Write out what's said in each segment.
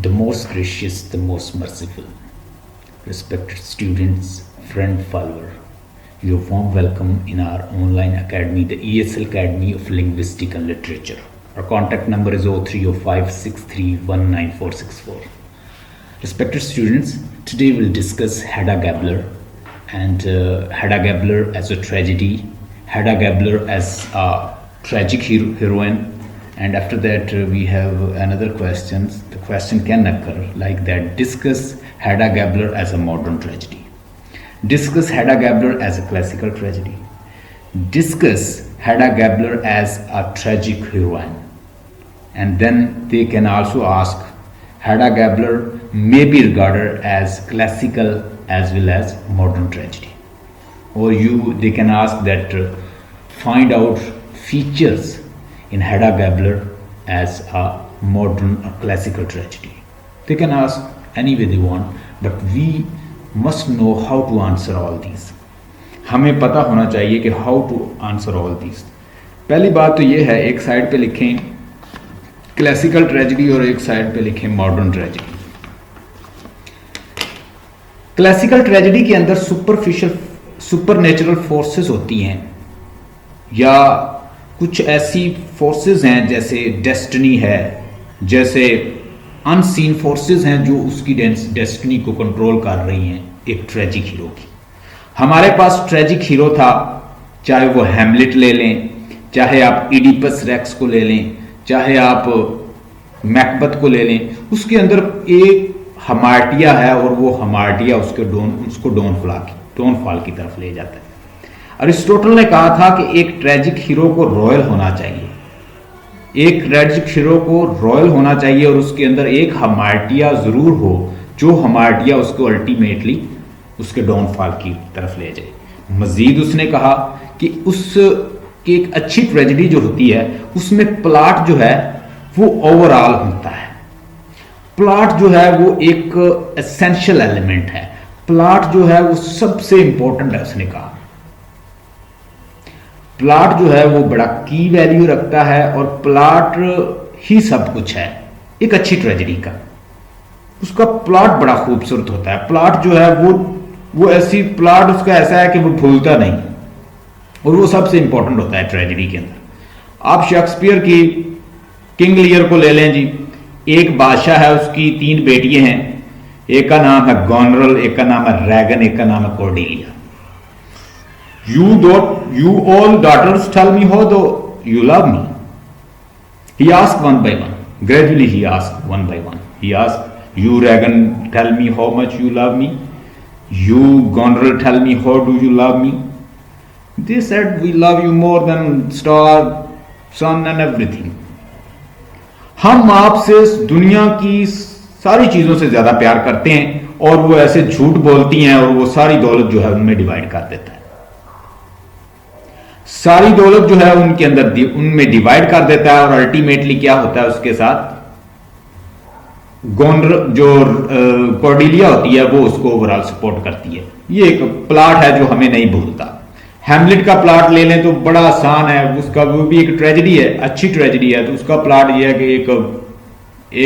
The most gracious, the most merciful, respected students, friend, follower, your warm welcome in our online academy, the ESL Academy of Linguistic and Literature. Our contact number is 030563194464. Respected students, today we'll discuss Hedda Gabler and Hedda Gabler as a tragedy, Hedda Gabler as a tragic heroine, and after that we have another question. The question can occur like that: discuss Hedda Gabler as a modern tragedy, discuss Hedda Gabler as a classical tragedy, discuss Hedda Gabler as a tragic heroine, and then they can also ask Hedda Gabler may be regarded as classical as well as modern tragedy, or they can ask that find out features in Hedda Gabler as a modern or classical tragedy. They can ask any way they want, but we must know how to answer all these. हमें पता होना चाहिए कि how to answer all these. पहली बात तो ये है, एक साइड पे लिखें क्लासिकल ट्रेजेडी और एक साइड पे लिखें मॉडर्न ट्रेजेडी. क्लासिकल ट्रेजेडी के अंदर सुपरनेचुरल फोर्सेस होती हैं, या कुछ ऐसी फोर्सेस हैं जैसे डेस्टिनी है, जैसे अनसीन फोर्सेस हैं जो उसकी डेस्टिनी को कंट्रोल कर रही हैं एक ट्रेजिक हीरो की. हमारे पास ट्रेजिक हीरो था, चाहे वो हैमलेट ले लें, चाहे आप इडिपस रेक्स को ले लें, चाहे आप मैकबथ को ले लें. उसके अंदर एक हमार्टिया है और वो हमार्टिया उसको डोनफॉल की तरफ ले जाता है. अरिस्टोटल ने कहा था कि एक ट्रेजिक हीरो को रॉयल होना चाहिए, एक ट्रेजिक हीरो को रॉयल होना चाहिए और उसके अंदर एक हमार्टिया जरूर हो, जो हमार्टिया उसको अल्टीमेटली उसके डाउनफॉल की तरफ ले जाए. मजीद उसने कहा कि एक अच्छी ट्रेजेडी जो होती है उसमें प्लॉट जो है वो ओवरऑल होता है. प्लॉट जो है वो एक एसेंशियल एलिमेंट है, प्लॉट जो है वो सबसे इंपॉर्टेंट है. उसने कहा प्लॉट जो है वो बड़ा की वैल्यू रखता है और प्लॉट ही सब कुछ है एक अच्छी ट्रेजेडी का. उसका प्लॉट बड़ा खूबसूरत होता है. प्लॉट जो है वो ऐसी प्लॉट उसका ऐसा है कि वो भूलता नहीं, और वो सबसे इंपॉर्टेंट होता है ट्रेजेडी के अंदर. आप शेक्सपियर की किंग लियर को ले लें जी. एक बादशाह है, उसकी 3 बेटियां हैं, एक का नाम है गॉनरल, एक का नाम है रैगन, एक का नाम है Cordelia. You all daughters tell me how though you love me. He asked one by one. Gradually he asked one by one. He asked, you Regan, tell me how much you love me. You Goneril, tell me how do you love me. They said, we love you more than star, sun and everything. हम आपसे दुनिया की सारी चीजों से ज्यादा प्यार करते हैं, और वो ऐसे झूठ बोलती हैं और वो सारी दौलत जो है उनमें डिवाइड कर देता है. सारी दौलत जो है उनके अंदर उनमें डिवाइड कर देता है, और अल्टीमेटली क्या होता है उसके साथ, जो कॉर्डेलिया होती है वो उसको ओवरऑल सपोर्ट करती है. ये एक प्लॉट है जो हमें नहीं भूलता. हैमलेट का प्लॉट ले लें तो बड़ा आसान है, उसका वो भी एक ट्रेजेडी है, अच्छी ट्रेजेडी है. तो उसका प्लॉट ये है कि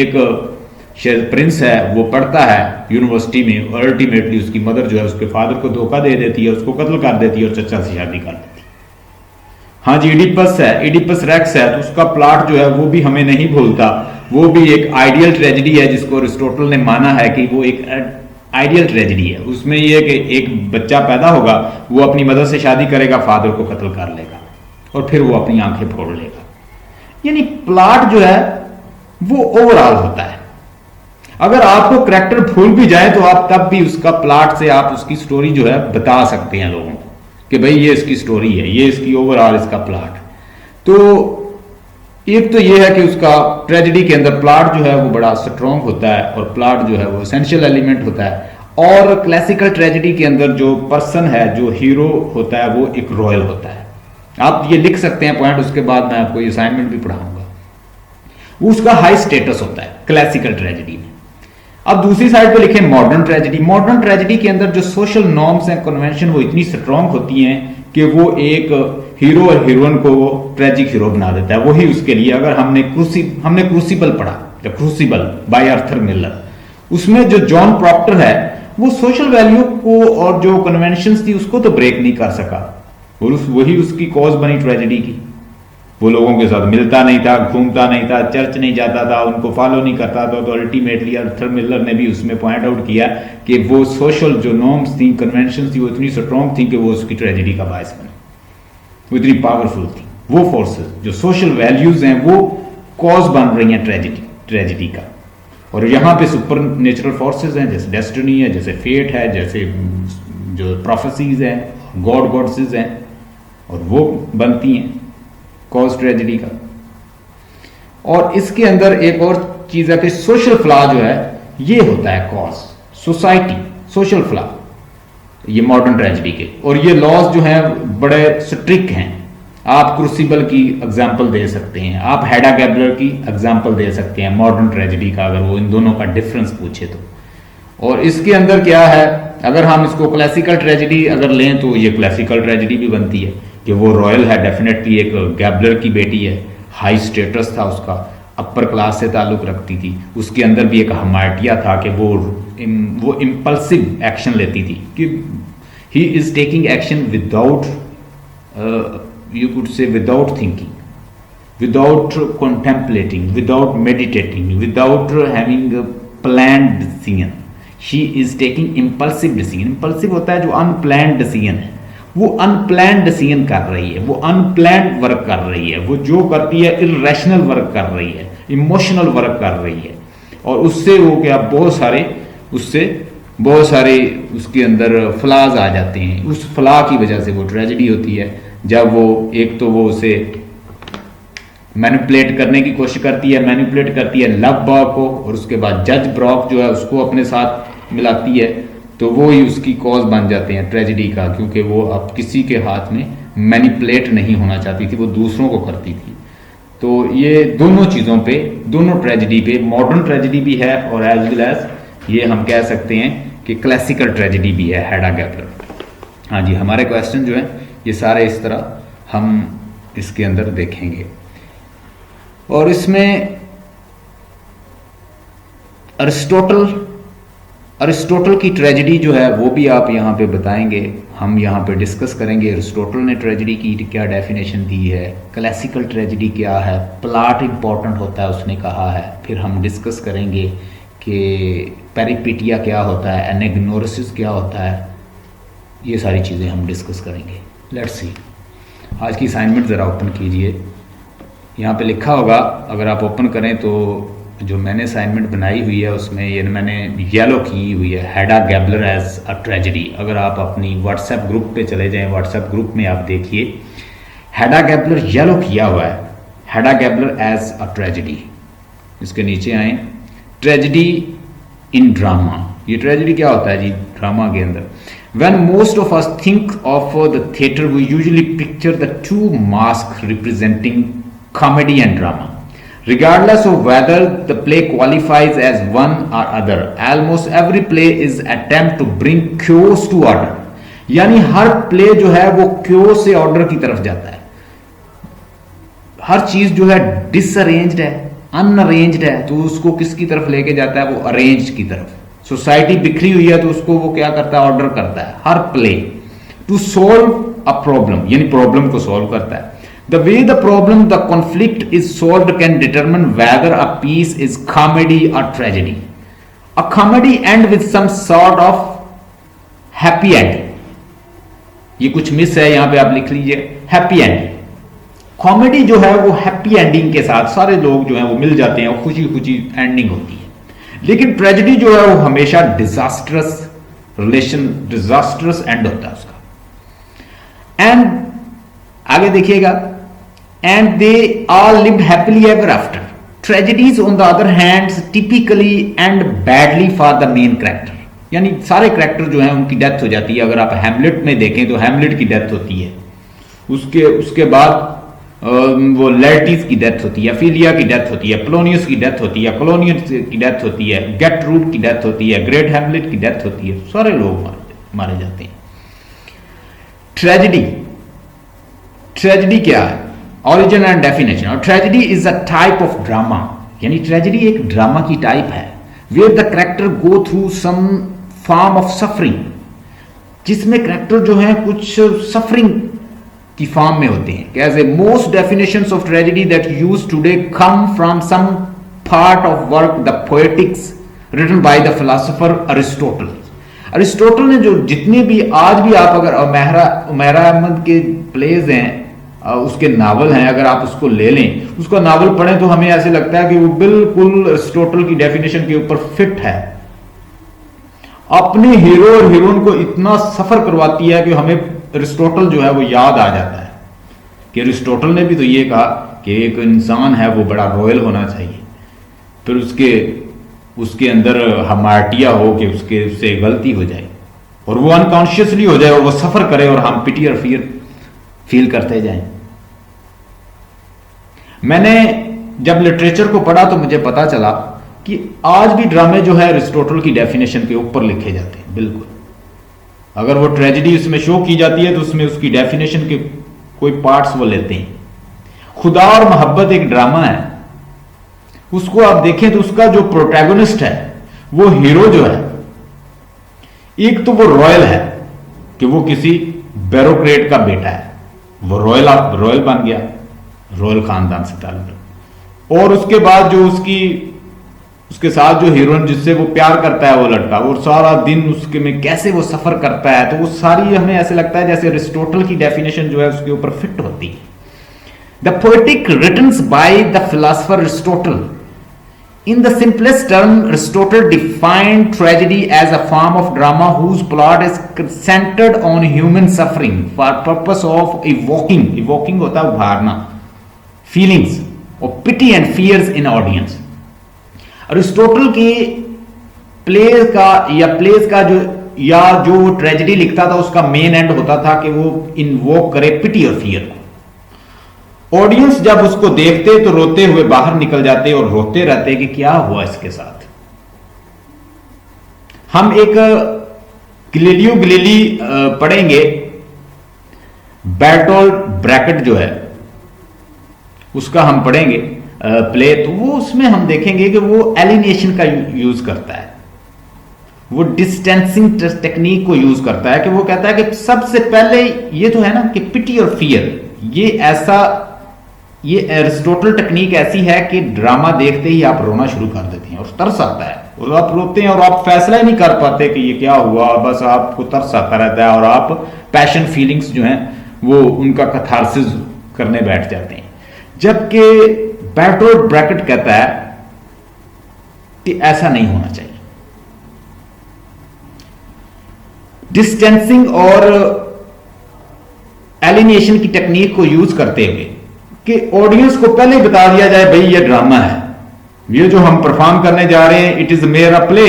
एक प्रिंस है, वो पढ़ता है यूनिवर्सिटी में और अल्टीमेटली उसकी मदर जो है उसके फादर को धोखा दे देती है, उसको कत्ल कर देती है और चचा से शादी कर देती है. हाँ जी, इडिपस है, इडिपस रेक्स है, तो उसका प्लॉट जो है वो भी हमें नहीं भूलता. वो भी एक आइडियल ट्रेजेडी है जिसको अरिस्टोटल ने माना है कि वो एक आइडियल ट्रेजेडी है. उसमें ये कि एक बच्चा पैदा होगा, वो अपनी मदर से शादी करेगा, फादर को कत्ल कर लेगा और फिर वो अपनी आंखें फोड़ लेगा. यानी प्लॉट जो है वो ओवरऑल होता है. अगर आपको कैरेक्टर भूल भी जाए तो आप तब भी उसका प्लॉट से आप उसकी स्टोरी जो है बता सकते हैं लोगों को कि भाई ये इसकी स्टोरी है, ये इसकी ओवरऑल इसका प्लॉट. तो एक तो ये है कि उसका ट्रेजेडी के अंदर प्लॉट जो है वो बड़ा स्ट्रॉन्ग होता है और प्लॉट जो है वो एसेंशियल एलिमेंट होता है. और क्लासिकल ट्रेजेडी के अंदर जो पर्सन है, जो हीरो होता है, वो एक रॉयल होता है. आप ये लिख सकते हैं पॉइंट, उसके बाद मैं आपको असाइनमेंट भी पढ़ाऊंगा. वो उसका हाई स्टेटस होता है क्लासिकल ट्रेजेडी में. अब दूसरी साइड पे लिखें मॉडर्न ट्रेजेडी. मॉडर्न ट्रेजेडी के अंदर जो सोशल नॉर्म्स एंड कन्वेंशन वो इतनी स्ट्रांग होती हैं कि वो एक हीरो और हीरोइन को वो ट्रेजिक हीरो बना देता है. वही उसके लिए, अगर हमने क्रूसिबल पढ़ा, the crucible bye Arthur Miller, उसमें जो जॉन प्रॉक्टर है वो सोशल वैल्यू को और जो कन्वेंशंस थी उसको तो ब्रेक नहीं कर सका, और वही उसकी कॉज बनी ट्रेजेडी की। वो लोगों के साथ मिलता नहीं था, घूमता नहीं था, चर्च नहीं जाता था, उनको फॉलो नहीं करता था। तो अल्टीमेटली आर्थर मिलर ने भी उसमें पॉइंट आउट किया कि वो सोशल जो नॉर्म्स थी, कन्वेंशन थी, वो इतनी स्ट्रॉन्ग थी कि वो उसकी ट्रेजेडी का बायस बने, वो इतनी पावरफुल थी। वो फोर्सेस जो सोशल वैल्यूज हैं वो कॉज बन रही हैं ट्रेजेडी का। और यहाँ पे सुपर नेचुरल फोर्सेस हैं, जैसे डेस्टिनी है, जैसे फेट है, जैसे जो प्रोफेसीज हैं, गॉड गॉडेसेस हैं, और वो बनती हैं कॉज ट्रेजेडी का। और इसके अंदर एक और चीज है कि सोशल फ्लॉ जो है ये होता है कॉज, सोसाइटी सोशल फ्लॉ, ये मॉडर्न ट्रेजेडी के। और ये लॉज जो हैं बड़े स्ट्रिक्ट हैं। आप क्रूसिबल की एग्जाम्पल दे सकते हैं, आप हेडा गैबलर की एग्जाम्पल दे सकते हैं मॉडर्न ट्रेजेडी का, अगर वो इन दोनों का डिफरेंस पूछे तो। और इसके अंदर क्या है, अगर हम इसको क्लासिकल ट्रेजेडी अगर लें तो ये क्लासिकल ट्रेजेडी भी बनती है कि वो रॉयल है, डेफिनेटली एक गैबलर की बेटी है, हाई स्टेटस था उसका, अपर क्लास से ताल्लुक रखती थी, उसके अंदर भी एक हमायतिया था कि वो इम्पल्सिव एक्शन लेती थी, कि he is taking action without you could say without thinking, without contemplating, without meditating, without having a planned decision. She is taking impulsive decision. Impulsive होता है जो unplanned decision है, वो unplanned decision कर रही है, वो unplanned work कर रही है, वो जो करती है irrational work कर रही है, emotional work कर रही है, और उससे वो क्या बहुत सारे उसके अंदर फ्लाज आ जाते हैं। उस फ्ला की वजह से वो ट्रेजेडी होती है, जब वो एक तो वो उसे मैनिपुलेट करने की कोशिश करती है लव बॉक को, और उसके बाद जज ब्रॉक जो है उसको अपने साथ मिलाती है, तो वो ही उसकी कॉज बन जाते हैं ट्रेजेडी का, क्योंकि वो अब किसी के हाथ में मैनिपुलेट नहीं होना चाहती थी, वो दूसरों को करती थी। तो ये दोनों चीज़ों पे, दोनों ट्रेजेडी पे, मॉडर्न ट्रेजेडी भी है और एज वेल एज ये हम कह सकते हैं कि क्लासिकल ट्रेजेडी भी है, हेडा गैबलर। हाँ जी, हमारे क्वेश्चन जो है ये सारे इस तरह हम इसके अंदर देखेंगे। और इसमें अरिस्टोटल की ट्रेजेडी जो है वो भी आप यहाँ पे बताएंगे, हम यहाँ पे डिस्कस करेंगे अरिस्टोटल ने ट्रेजेडी की क्या डेफिनेशन दी है, क्लासिकल ट्रेजेडी क्या है, प्लॉट इंपॉर्टेंट होता है उसने कहा है, फिर हम डिस्कस करेंगे कि पेरिपेटिया क्या होता है, एनेग्नोसिस क्या होता है, ये सारी चीज़ें हम डिस्कस करेंगे। लेट्स सी, आज की असाइनमेंट ज़रा ओपन कीजिए, यहाँ पे लिखा होगा, अगर आप ओपन करें तो जो मैंने असाइनमेंट बनाई हुई है उसमें ये मैंने येलो की हुई है, हेडा गैबलर एज अ ट्रेजेडी। अगर आप अपनी व्हाट्सएप ग्रुप पे चले जाएं, व्हाट्सएप ग्रुप में आप देखिए हेडा गैबलर येलो किया हुआ है, हेडा गैबलर एज अ ट्रेजेडी। इसके नीचे आए, ट्रेजेडी इन ड्रामा। ये ट्रेजेडी क्या होता है जी ड्रामा के अंदर? When most of us think of the theatre, we usually picture the two masks representing comedy and drama. Regardless of whether the play qualifies as one or other, almost every play is attempt to bring chaos to order. यानी हर play जो है वो chaos से order की तरफ जाता है। हर चीज जो है डिसअरेंज्ड है, अनअरेंज्ड है, तो उसको किसकी तरफ लेके जाता है? वो अरेंज की तरफ। सोसाइटी बिखरी हुई है तो उसको वो क्या करता है? ऑर्डर करता है। Her play to solve a problem, यानी प्रॉब्लम को सॉल्व करता है। The way the problem, the conflict is solved can determine whether a piece is comedy और tragedy. A comedy end with some sort of happy end. ये कुछ miss है, यहां पे आप लिख लीजिए हैप्पी एंड। कॉमेडी जो है वो हैप्पी एंडिंग के साथ सारे लोग जो है वो मिल जाते हैं और खुशी खुशी एंडिंग होती है। लेकिन ट्रेजेडी जो है वो हमेशा डिजास्टरस रिलेशन, डिजास्टरस एंड होता है उसका। एंड आगे देखिएगा, and they all lived happily ever after. Tragedies on the other hand typically and badly for the main character, यानी सारे कैरेक्टर जो है उनकी डेथ हो जाती है। अगर आप हैमलेट में देखें तो हैमलेट की डेथ होती है, उसके बाद वो लेटिस की डेथ होती है, फिलिया की डेथ होती है, पोलोनियस की डेथ होती है, कोलोनियस की डेथ होती है, गेटरूड की डेथ होती है, ग्रेट हैमलेट की डेथ होती है, सारे लोग मारे जाते हैं। ट्रेजेडी क्या है? Origin and definition. Tragedy is a type of drama यानी ट्रेजेडी एक ड्रामा की टाइप है where the character go through some form of suffering, जिसमें करेक्टर जो है कुछ सफरिंग की फॉर्म में होते हैं। कैसे most definitions of tragedy that use today come from some part of work the poetics written by the philosopher Aristotle. Aristotle ने जो जितने भी आज भी आप अगर उमैरा अहमद के प्लेज हैं, उसके नावल हैं, अगर आप उसको ले लें, उसका नावल पढ़ें तो हमें ऐसे लगता है कि वो बिल्कुल अरिस्टोटल की डेफिनेशन के ऊपर फिट है। अपने हीरो और हीरोइन को इतना सफर करवाती है कि हमें अरिस्टोटल जो है वो याद आ जाता है कि अरिस्टोटल ने भी तो ये कहा कि एक इंसान है वो बड़ा रॉयल होना चाहिए, फिर उसके अंदर हमार्टिया हो कि उससे गलती हो जाए और वो अनकॉन्शियसली हो जाए और वो सफर करे और हम पिटी और फियर फील करते जाएं। मैंने जब लिटरेचर को पढ़ा तो मुझे पता चला कि आज भी ड्रामे जो है अरिस्टोटल की डेफिनेशन के ऊपर लिखे जाते हैं। बिल्कुल अगर वो ट्रेजेडी उसमें शो की जाती है तो उसमें उसकी डेफिनेशन के कोई पार्ट्स वो लेते हैं। खुदा और मोहब्बत एक ड्रामा है, उसको आप देखें तो उसका जो प्रोटैगोनिस्ट है वो हीरो जो है, एक तो वो रॉयल है कि वो किसी ब्यूरोक्रेट का बेटा है, वो रॉयल बन गया, रॉयल खानदान से ताल्लुक, और उसके बाद जो उसके साथ जो हीरोइन जिससे वो प्यार करता है वो लड़का, वो सारा दिन उसके में कैसे वो सफर करता है, तो वो सारी हमें ऐसे लगता है जैसे अरिस्टोटल की डेफिनेशन जो है उसके ऊपर फिट होती है। The poetic returns bye the philosopher Aristotle. In the simplest term, Aristotle defined tragedy as a form of drama whose plot is centered on human suffering for purpose of evoking होता है उभारना, feelings of pity and fears in audience। Aristotle के place का जो tragedy लिखता था उसका main and होता था कि वो इन्वोक करे पिटी और फियर को। ऑडियंस जब उसको देखते तो रोते हुए बाहर निकल जाते और रोते रहते कि क्या हुआ इसके साथ। हम एक गैलीलियो गैलीली पढ़ेंगे, बैटोल ब्रैकेट जो है उसका हम पढ़ेंगे प्ले, तो वो उसमें हम देखेंगे कि वो एलिनेशन का यूज करता है, वो डिस्टेंसिंग टेक्निक को यूज करता है कि वो कहता है कि सबसे पहले ये तो है ना कि पिटी और फियर, ये एरिस्टोटल टेक्निक ऐसी है कि ड्रामा देखते ही आप रोना शुरू कर देते हैं और तरस आता है और आप रोते हैं और आप फैसला ही नहीं कर पाते कि ये क्या हुआ, बस आपको तरस आता रहता है और आप पैशन फीलिंग्स जो हैं वो उनका कथारसिस करने बैठ जाते हैं। जबकि बैटोल ब्रैकेट कहता है कि ऐसा नहीं होना चाहिए। डिस्टेंसिंग और एलिनेशन की टेक्निक को यूज करते हुए कि ऑडियंस को पहले बता दिया जाए भाई ये ड्रामा है, ये जो हम परफॉर्म करने जा रहे हैं it is mayor a play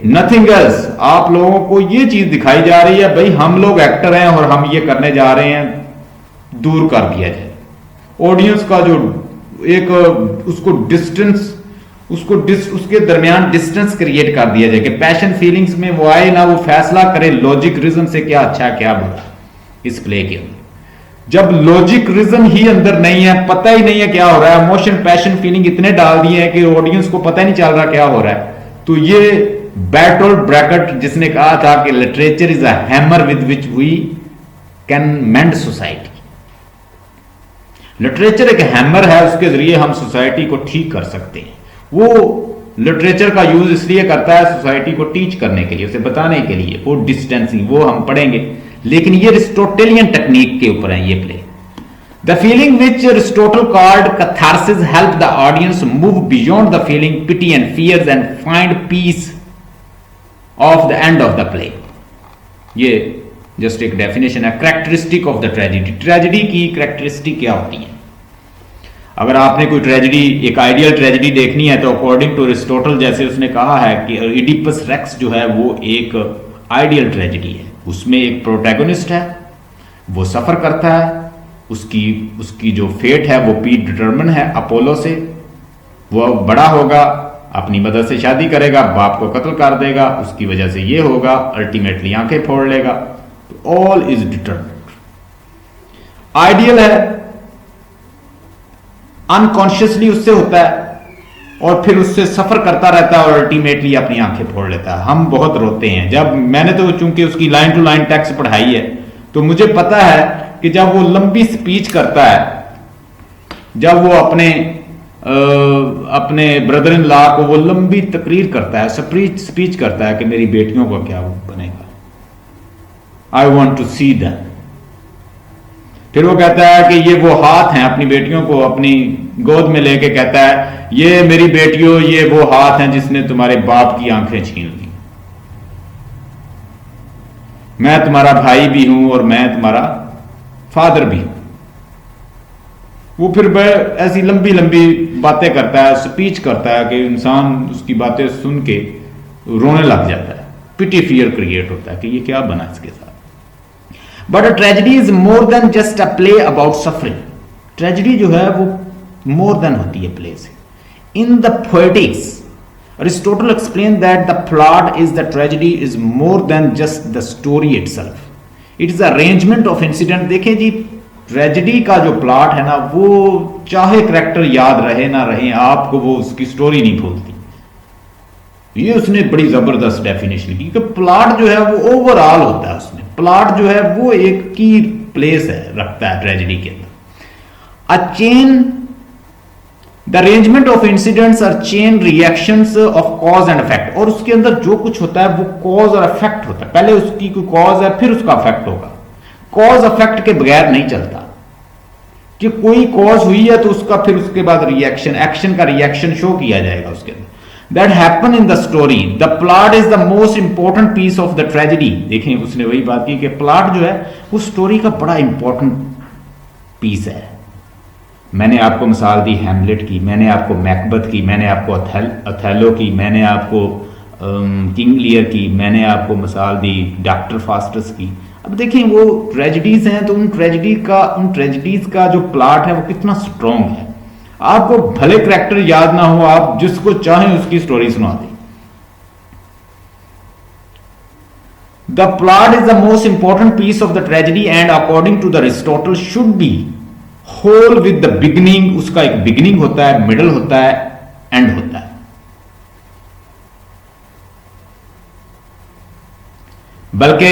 nothing else. आप लोगों को ये चीज दिखाई जा रही है भाई हम लोग एक्टर हैं और हम ये करने जा रहे हैं, दूर कर दिया जाए ऑडियंस का जो एक उसके दरमियान डिस्टेंस क्रिएट कर दिया जाए कि पैशन फीलिंग्स में वो आए ना, वो फैसला करे लॉजिक रीजन से क्या अच्छा क्या बुरा इस प्ले के अंदर। जब लॉजिक रीजन ही अंदर नहीं है, पता ही नहीं है क्या हो रहा है, इमोशन पैशन फीलिंग इतने डाल दिए हैं कि ऑडियंस को पता ही नहीं चल रहा क्या हो रहा है, तो ये बैटोल ब्रैकेट जिसने कहा था कि literature is a hammer with which we can mend society. Literature एक हैमर है, उसके जरिए हम सोसाइटी को ठीक कर सकते हैं। वो लिटरेचर का यूज इसलिए करता है सोसाइटी को टीच करने के लिए, उसे बताने के लिए, वो डिस्टेंसिंग वो हम पढ़ेंगे, लेकिन ये अरिस्टोटेलियन टेक्निक के ऊपर है ये play. The feeling which Aristotle called catharsis help the audience move beyond the feeling pity and fears and find peace of the end of the play. ये जस्ट एक डेफिनेशन है। Characteristic of the tragedy, tragedy की characteristic क्या होती है? अगर आपने कोई ट्रेजेडी, एक आइडियल ट्रेजेडी देखनी है तो अकॉर्डिंग टू अरिस्टोटल, जैसे उसने कहा है कि इडिपस रेक्स जो है वो एक आइडियल ट्रेजेडी है। उसमें एक प्रोटैगोनिस्ट है, वो सफर करता है, उसकी जो फेट है वो प्री डिटरमिन है अपोलो से। वो बड़ा होगा, अपनी मदर से शादी करेगा, बाप को कत्ल कर देगा, उसकी वजह से ये होगा, अल्टीमेटली आंखें फोड़ लेगा। All is determined. आइडियल है, अनकॉन्शियसली उससे होता है, और फिर उससे सफर करता रहता है और अल्टीमेटली अपनी आंखें फोड़ लेता है। हम बहुत रोते हैं जब, मैंने तो चूंकि उसकी लाइन टू लाइन टेक्स्ट पढ़ाई है तो मुझे पता है कि जब वो लंबी स्पीच करता है, जब वो अपने ब्रदर इन लॉ को वो लंबी तकरीर करता है, स्पीच करता है कि मेरी बेटियों का क्या बनेगा, I want to see them. फिर वो कहता है कि ये वो हाथ हैं, अपनी बेटियों को अपनी गोद में लेके कहता है ये मेरी बेटियों, ये वो हाथ हैं जिसने तुम्हारे बाप की आंखें छीन ली। मैं तुम्हारा भाई भी हूं और मैं तुम्हारा फादर भी हूं। वो फिर ऐसी लंबी लंबी बातें करता है, स्पीच करता है कि इंसान उसकी बातें सुन के रोने लग जाता है, पिटी फियर क्रिएट होता है कि ये क्या बना इसके साथ। But a tragedy is more than just a play about suffering. Tragedy जो है वो मोर देन होती है प्ले से। In the poetics Aristotle explained that the plot is the tragedy is more than just the story itself. It is arrangement of incident. देखें जी, tragedy का जो plot है ना, वो चाहे करेक्टर याद रहे ना रहे, आपको वो उसकी स्टोरी नहीं भूलती। ये उसने बड़ी जबरदस्त डेफिनेशन की कि प्लॉट जो है वो ओवरऑल होता है, उसमें प्लॉट जो है वो एक की प्लेस है रखता है ट्रेजेडी के अंदर। A chain, the arrangement of incidents are chain reactions of cause and effect. और उसके अंदर जो कुछ होता है वो कॉज और इफेक्ट होता है। पहले उसकी कोई कॉज है, फिर उसका इफेक्ट होगा। कॉज इफेक्ट के बगैर नहीं चलता कि कोई कॉज हुई है तो उसका फिर उसके बाद रिएक्शन, एक्शन का रिएक्शन शो किया जाएगा उसके अंदर। That happen in the story. The plot is the most important piece of the tragedy. देखें, उसने वही बात की कि प्लॉट जो है वो स्टोरी का बड़ा इंपॉर्टेंट पीस है। मैंने आपको मिसाल दी हैमलेट की, मैंने आपको मैकबथ की, मैंने आपको अथेलो की, मैंने आपको किंग लियर की, मैंने आपको मिसाल दी डॉक्टर फास्टस की। अब देखें वो ट्रेजेडीज हैं तो उन ट्रेजेडीज का जो प्लॉट है वो कितना स्ट्रॉन्ग है। आपको भले करेक्टर याद ना हो, आप जिसको चाहें उसकी स्टोरी सुना दें। The plot is the most important piece of the tragedy and according to the Aristotle should be whole with the beginning. उसका एक बिगिनिंग होता है, मिडल होता है, एंड होता है। बल्कि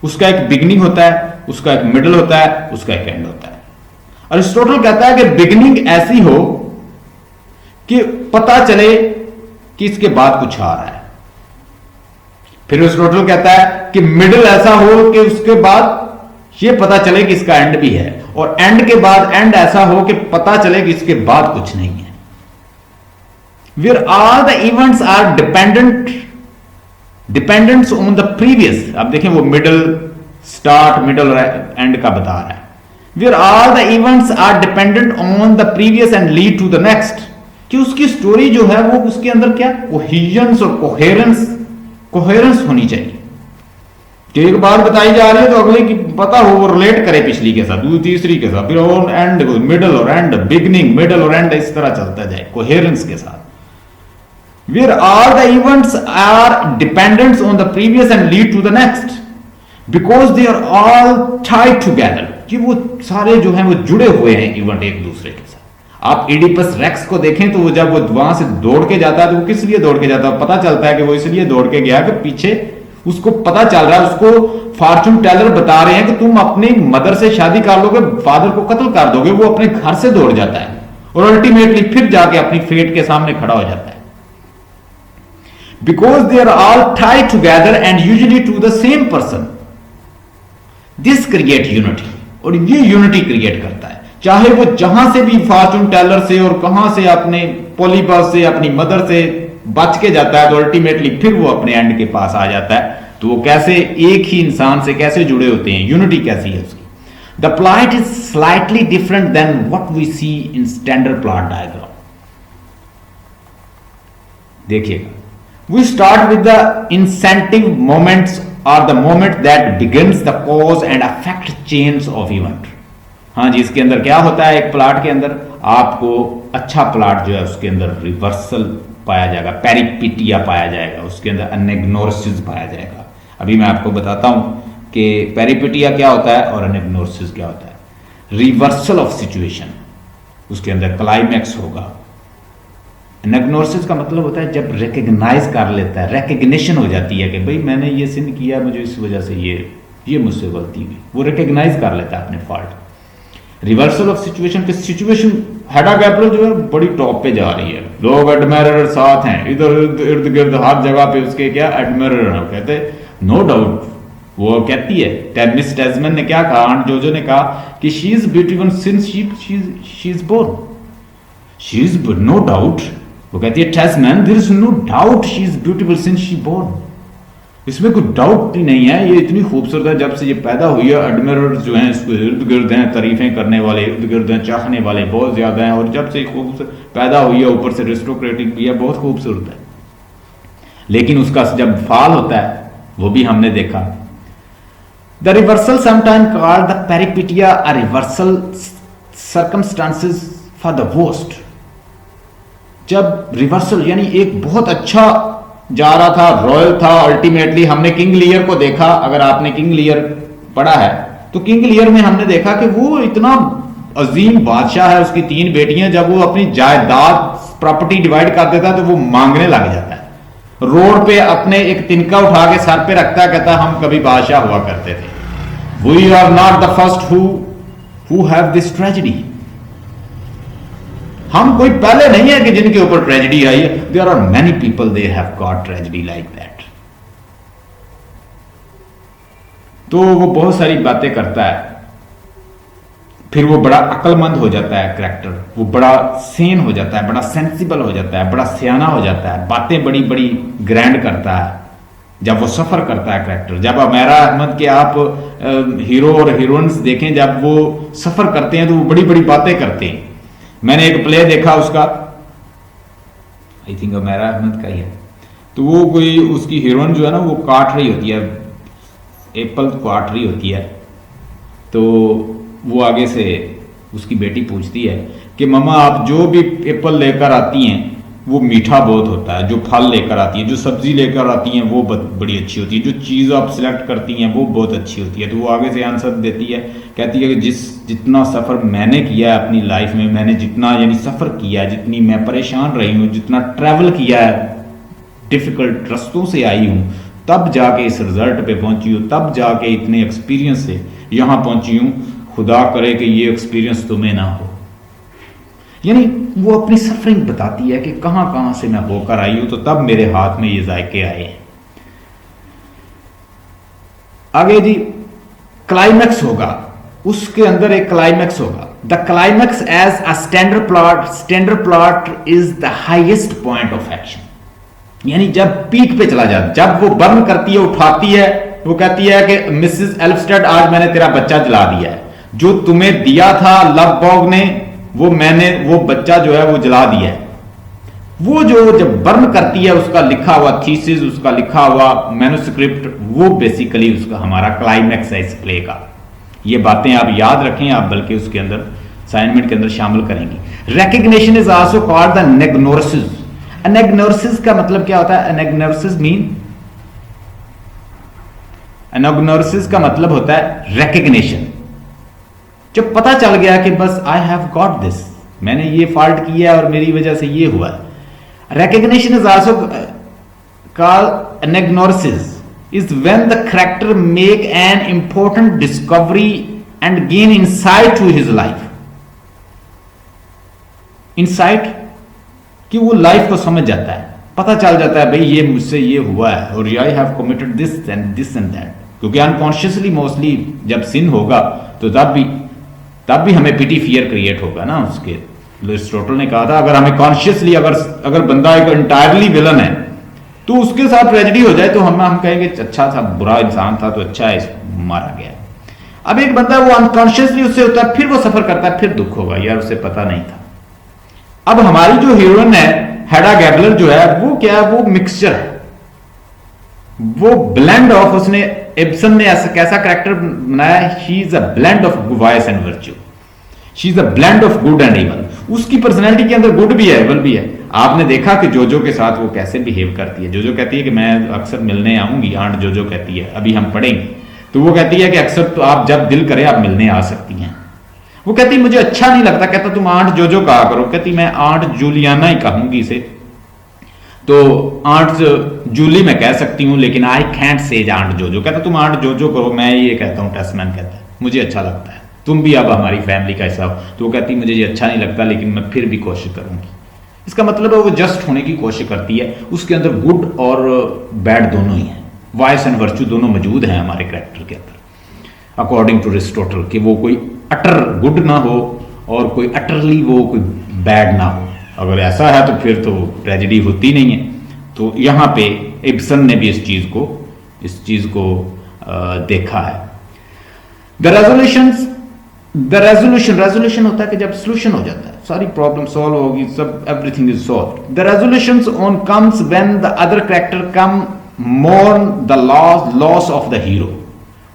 उसका एक बिगिनिंग होता है, उसका एक मिडल होता है, उसका एक एंड होता है। अरिस्टोटल कहता है कि बिगिनिंग ऐसी हो कि पता चले कि इसके बाद कुछ आ रहा है। फिर अरिस्टोटल कहता है कि मिडल ऐसा हो कि उसके बाद ये पता चले कि इसका एंड भी है, और एंड के बाद एंड ऐसा हो कि पता चले कि इसके बाद कुछ नहीं है। Where all the events are dependents on the previous. अब देखें वो मिडल, स्टार्ट, मिडल और एंड का बता रहा है। Where all the events are dependent on the previous and lead to the next. कि उसकी स्टोरी जो है वो उसके अंदर क्या कोहेजन्स और कोहेरेंस होनी चाहिए। कि एक बार बताई जा रही है तो अगले की पता हो, वो रिलेट करे पिछली के साथ, तीसरी के साथ, फिर और एंड, मिडल और एंड, बिगिनिंग, मिडल और एंड, इस तरह चलता जाए कोहेरेंस के साथ। Where all the events are dependent on the previous and lead to the next, because they are all tied together. कि वो सारे जो हैं वो जुड़े हुए हैं इवेंट एक दूसरे के साथ। आप इडिपस रेक्स को देखें तो वो जब वो वहां से दौड़ के जाता है तो वो किस लिए दौड़ के जाता है? पता चलता है कि वो इसलिए दौड़ के गया कि पीछे उसको पता चल रहा है, उसको फॉर्चून टेलर बता रहे हैं कि तुम अपनी मदर से शादी कर लोगे, फादर को कत्ल कर दोगे। वो अपने घर से दौड़ जाता है और अल्टीमेटली फिर जाके अपनी फेट के सामने खड़ा हो जाता है। Because they are all tied together and usually to the same person. This create unity. और ये यूनिटी क्रिएट करता है, चाहे वो जहां से भी फॉर्चून टेलर से और कहां से अपने पॉलीबस से अपनी मदर से बच के जाता है तो अल्टीमेटली फिर वो अपने एंड के पास आ जाता है। तो वो कैसे एक ही इंसान से कैसे जुड़े होते हैं, यूनिटी कैसी है उसकी। The plot is slightly different than what we see in standard plot diagram. देखिएगा, we start with the incentive moments or the moment that begins the cause and effect chains of event. हाँ जी, इसके अंदर क्या होता है, एक plot के अंदर आपको अच्छा प्लॉट जो है उसके अंदर रिवर्सल पाया जाएगा, पेरिपिटिया पाया जाएगा, उसके अंदर अनेग्नोसिस पाया जाएगा। अभी मैं आपको बताता हूं कि पेरिपिटिया क्या होता है और अनेग्नोसिस क्या होता है। रिवर्सल ऑफ सिचुएशन, उसके अंदर क्लाइमैक्स होगा। एनाग्नोसिस का मतलब होता है जब रिकग्नाइज कर लेता है, रिकग्निशन हो जाती है कि भाई मैंने ये सिन किया, मुझे इस वजह से ये मुझसे गलती हुई, वो रिकग्नाइज कर लेता है अपने फॉल्ट। रिवर्सल ऑफ सिचुएशन के सिचुएशन हेडा गैब्रियल जो है बड़ी टॉप पे जा रही है, लोग एडमायरर साथ हैं, इधर इर्द गिर्द हर जगह पे उसके क्या एडमायरर हैं। कहते नो डाउट, वो कहती है मिस टेस्मैन ने क्या कहा, आंट जोजो ने कहा कि she is beautiful since she is born, she is no doubt. वो कहती है Tesman there is no doubt she is beautiful since she born, इसमें कोई डाउट ही नहीं है, ये इतनी खूबसूरत है जब से ये पैदा हुई है। एडमायरर जो हैं इसको इर्द गिर्द हैं, तारीफें करने वाले इर्द गिर्द हैं, चाहने वाले बहुत ज्यादा हैं, और जब से खूबसूरत पैदा हुई है, ऊपर से एरिस्टोक्रेटिक भी है, बहुत खूबसूरत है। लेकिन उसका जब फॉल होता है वो भी हमने देखा। The reversal sometime called the peripeteia a reversal circumstances for the worst. जब रिवर्सल यानी एक बहुत अच्छा जा रहा था, रॉयल था, अल्टीमेटली हमने किंग लियर को देखा, अगर आपने किंग लियर पढ़ा है तो किंग लियर में हमने देखा कि वो इतना अजीम बादशाह है, उसकी 3 बेटियां, जब वो अपनी जायदाद प्रॉपर्टी डिवाइड कर देता है तो वो मांगने लग जाता है, रोड पे अपने एक तिनका उठा के सर पे रखता है, कहता हम कभी बादशाह हुआ करते थे। We are not the first who have this tragedy, हम कोई पहले नहीं है कि जिनके ऊपर ट्रेजेडी आई है। There are many people they have got tragedy like that. तो वो बहुत सारी बातें करता है, फिर वो बड़ा अक्लमंद हो जाता है कैरेक्टर, वो बड़ा सेन हो जाता है, बड़ा सेंसिबल हो जाता है, बड़ा सियाना हो जाता है, बातें बड़ी बड़ी ग्रैंड करता है जब वो सफर करता है कैरेक्टर। जब अमेरा अहमद के आप हीरो और हीरोइंस देखें, जब वो सफर करते हैं तो वो बड़ी बड़ी बातें करते हैं। मैंने एक प्ले देखा उसका, आई थिंक अमेरा अहमद का ही है, तो वो कोई उसकी हीरोइन जो है ना वो काट रही होती है, एप्पल काट रही होती है, तो वो आगे से उसकी बेटी पूछती है कि मम्मा आप जो भी एप्पल लेकर आती हैं वो मीठा बहुत होता है, जो फल लेकर आती हैं, जो सब्जी लेकर आती हैं वो बड़ी अच्छी होती है, जो चीज़ आप सिलेक्ट करती हैं वो बहुत अच्छी होती है। तो वो आगे से आंसर देती है, कहती है कि जितना सफ़र मैंने किया है अपनी लाइफ में, मैंने जितना यानी सफ़र किया है, जितनी मैं परेशान रही हूँ, जितना ट्रैवल किया है, डिफ़िकल्ट रास्तों से आई हूँ, तब जाके इस रिजल्ट पे पहुँची हूँ, तब जाके इतने एक्सपीरियंस से यहाँ पहुँची हूँ। खुदा करे कि ये एक्सपीरियंस तुम्हें ना हो। यानी वो अपनी सफरिंग बताती है कि कहां कहां से मैं होकर आई हूं, तो तब मेरे हाथ में ये जायके आए हैं। आगे जी क्लाइमैक्स होगा, उसके अंदर एक क्लाइमैक्स होगा। The climax as a standard plot is the highest point of action. यानी जब पीक पे चला जाता, जब वो बर्न करती है, उठाती है, वो कहती है कि मिसेस एल्फस्टेड आज मैंने तेरा बच्चा जला दिया है, जो तुम्हें दिया था लव बॉग ने, वो मैंने वो बच्चा जो है वो जला दिया है। वो जो जब बर्न करती है, उसका लिखा हुआ थीसिस, उसका लिखा हुआ मैन्युस्क्रिप्ट, वो बेसिकली उसका हमारा क्लाइमैक्स है इस प्ले का। ये बातें आप याद रखें, आप बल्कि उसके अंदर असाइनमेंट के अंदर शामिल करेंगे। Recognition is also called the anagnorisis. Anagnorisis का मतलब क्या होता है? एनाग्नोसिस का मतलब होता है रिकग्निशन। जब पता चल गया कि बस आई हैव गॉट दिस, मैंने ये फॉल्ट किया और मेरी वजह से ये हुआ। Recognition is also called anagnorisis is when the character make an important discovery and gain insight to his life. Insight कि वो लाइफ को समझ जाता है, पता चल जाता है भाई ये मुझसे ये हुआ है और I have committed this and that. क्योंकि अनकॉन्शियसली मोस्टली जब सिन होगा तो तब भी हमें पिटी फियर क्रिएट होगा ना। उसके एरिस्टोटल ने कहा था अगर हमें कॉन्शियसली अगर बंदा एक इंटायरली विलन है तो उसके साथ ट्रेजेडी हो जाए तो हम कहेंगे अच्छा था, बुरा इंसान था तो अच्छा है मारा गया। अब एक बंदा वो अनकॉन्शियसली उससे होता है, फिर वो सफर करता है, फिर दुख होगा यार उसे पता नहीं था। अब हमारी जो हीरोइन है हेडा गैब्रियल जो है वो क्या है? वो मिक्सचर है, वो ब्लेंड ऑफ, उसने इब्सन ने ऐसा कैसा कैरेक्टर बनाया, she is a blend of vice and virtue, she is a blend of good and evil. उसकी पर्सनैलिटी के अंदर गुड भी है, इवल भी है। आपने देखा कि जोजो के साथ वो कैसे बिहेव करती है। जोजो कहती है कि मैं अक्सर मिलने आऊंगी, आंट जोजो कहती है, अभी हम पढ़ेंगे, तो वो कहती है कि अक्सर तो आप जब दिल करे आप मिलने आ सकती हैं। वो कहती मुझे अच्छा नहीं लगता, कहता तुम आंट जोजो कहा करो, कहती मैं आंट जूलियाना ही कहूंगी इसे, तो आंट जूली मैं कह सकती हूं लेकिन आई कैंट से आंट जोजो, कहता तुम आंट जोजो करो, मैं ये कहता हूं, टेस्टमैन कहता है मुझे अच्छा लगता है, तुम भी अब हमारी फैमिली का हिस्सा हो। तो वो कहती मुझे ये अच्छा नहीं लगता लेकिन मैं फिर भी कोशिश करूंगी। इसका मतलब है वो जस्ट होने की कोशिश करती है, उसके अंदर गुड और बैड दोनों ही हैं, वाइस एंड वर्च्यू दोनों मौजूद हैं हमारे कैरेक्टर के अंदर, अकॉर्डिंग टू अरिस्टोटल, कि वो कोई अटर गुड ना हो और कोई अटरली वो कोई बैड ना हो। अगर ऐसा है तो फिर तो ट्रेजेडी होती नहीं है। तो यहाँ पे इब्सन ने भी इस चीज को देखा है। रेजोल्यूशन होता है कि जब सोल्यूशन हो जाता है, सारी प्रॉब्लम सॉल्व होगी, सब everything is solve. The resolutions on comes when the other character come mourn the loss of the hero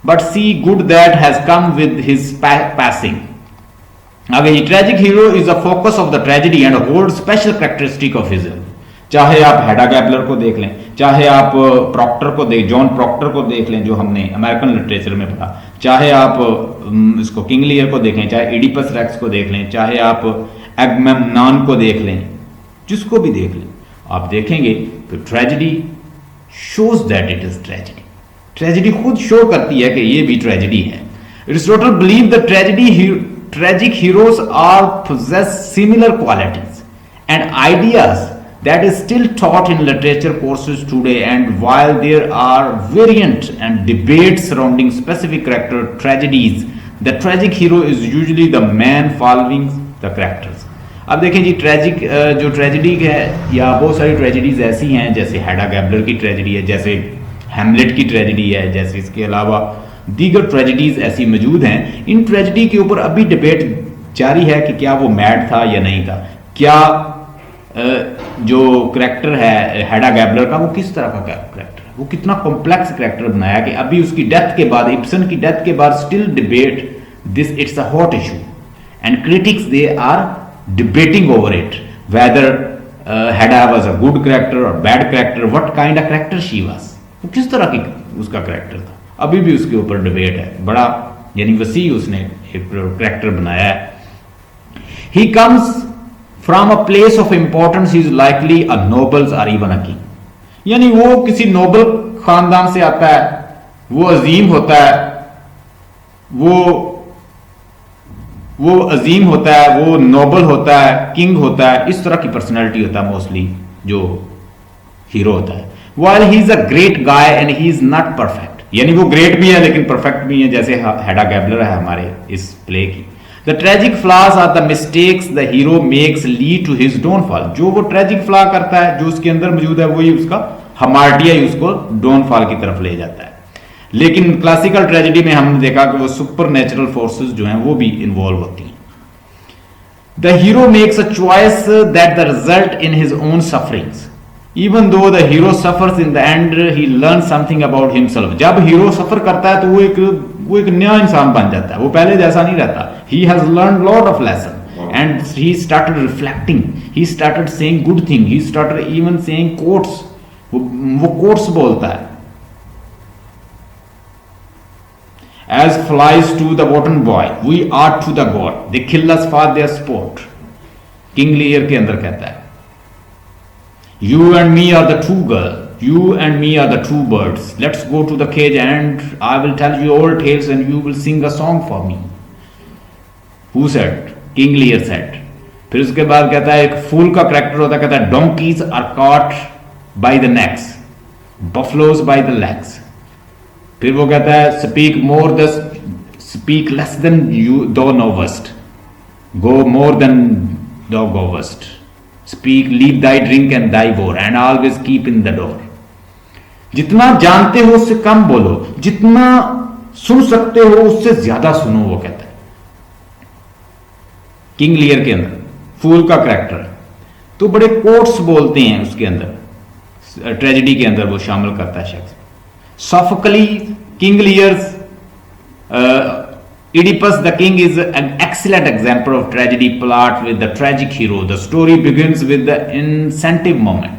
but see good that has come with his passing. आगे tragic hero is the focus of the tragedy and hold special characteristic of his. चाहे आप हेडा Gabler को देख लें, चाहे आप Procter को John Procter को देख लें जो हमने अमेरिकन लिटरेचर में पढ़ा, चाहे आप इसको किंग लियर को देखें, चाहे इडिपस रेक्स को देख लें, चाहे आप एगमेम्नॉन को देख लें, जिसको भी देख लें, आप देखेंगे कि tragedy shows that it is tragedy. Tragedy खुद शो करती है कि ये भी ट्रेजेडी है। Aristotle believe the tragic heroes are possess similar qualities and ideas that is still taught in literature courses today, and while there are variant and debates surrounding specific character tragedies, the tragic hero is usually the man following the characters. अब देखें जी, tragic जो tragedy है, या बहुत सारी tragedies ऐसी हैं जैसे हेडा गैबलर की ट्रेजेडी है, जैसे हैमलेट की ट्रेजेडी है, जैसे इसके अलावा दीगर ट्रेजेडीज ऐसी मौजूद हैं। इन ट्रेजेडी के ऊपर अभी डिबेट जारी है कि क्या वो मैड था या नहीं था, क्या जो करेक्टर है हेडा गैबलर का वो किस तरह का करेक्टर है, वो कितना कॉम्प्लेक्स करेक्टर बनाया कि अभी उसकी डेथ के बाद, इब्सन की डेथ के बाद still debate this, it's a hot issue and critics they are debating over it whether Hedda was a good character और bad character, what kind of character she was, वो किस तरह की उसका करेक्टर था, अभी भी उसके ऊपर डिबेट है, बड़ा यानी वसी उसने एक करेक्टर बनाया है। He comes from a place of importance, he is likely a nobles और इवन अ किंग, यानी वो किसी नोबल खानदान से आता है, वो अजीम होता है, वो अजीम होता है, वो नोबल होता है, किंग होता है, इस तरह की पर्सनैलिटी होता है मोस्टली जो हीरो होता है। while he is a great guy and he is not perfect, यानी वो ग्रेट भी है लेकिन परफेक्ट भी है, जैसे हेडा गैबलर है हमारे इस प्ले की। The tragic flaws are the mistakes the hero makes lead to his downfall, जो वो ट्रेजिक फ्लॉ करता है जो उसके अंदर मौजूद है वही उसका हमार्टिया ही उसको डाउनफॉल की तरफ ले जाता है। लेकिन क्लासिकल ट्रेजेडी में हमने देखा कि वो सुपर नेचुरल फोर्सेस जो हैं वो भी इन्वॉल्व होती हैं। The hero makes a choice that the result in his own sufferings, Even though the hero suffers in the end, he learns something about himself. जब हीरो सफर करता है तो वो एक नया इंसान बन जाता है, वो पहले जैसा नहीं रहता। He has learned lot of lesson and he started reflecting. He started saying good thing. He started even saying quotes. वो quotes बोलता है। As flies to the rotten boy, we are to the god. They kill us for their sport. King Lear के अंदर कहता है You and me are the true girl. You and me are the true birds. Let's go to the cage and I will tell you old tales and you will sing a song for me. Who said? King Lear said. फिर उसके बाद कहता है एक फूल का character होता है, कहता है donkeys are caught by the necks, buffaloes by the legs. फिर वो कहता है speak less than you thou knowest, go more than thou goest. Speak, leave thy drink and thy war, and always keep in the door. जितना जानते हो उससे कम बोलो, जितना सुन सकते हो उससे ज्यादा सुनो, वो कहता है किंग लियर के अंदर फूल का करेक्टर। तो बड़े कोट्स बोलते हैं उसके अंदर, ट्रेजेडी के अंदर वो शामिल करता है शख्स। सॉफोकली, king लियर्स, Oedipus the king is an excellent example of tragedy plot with the tragic hero. The story begins with the incentive moment.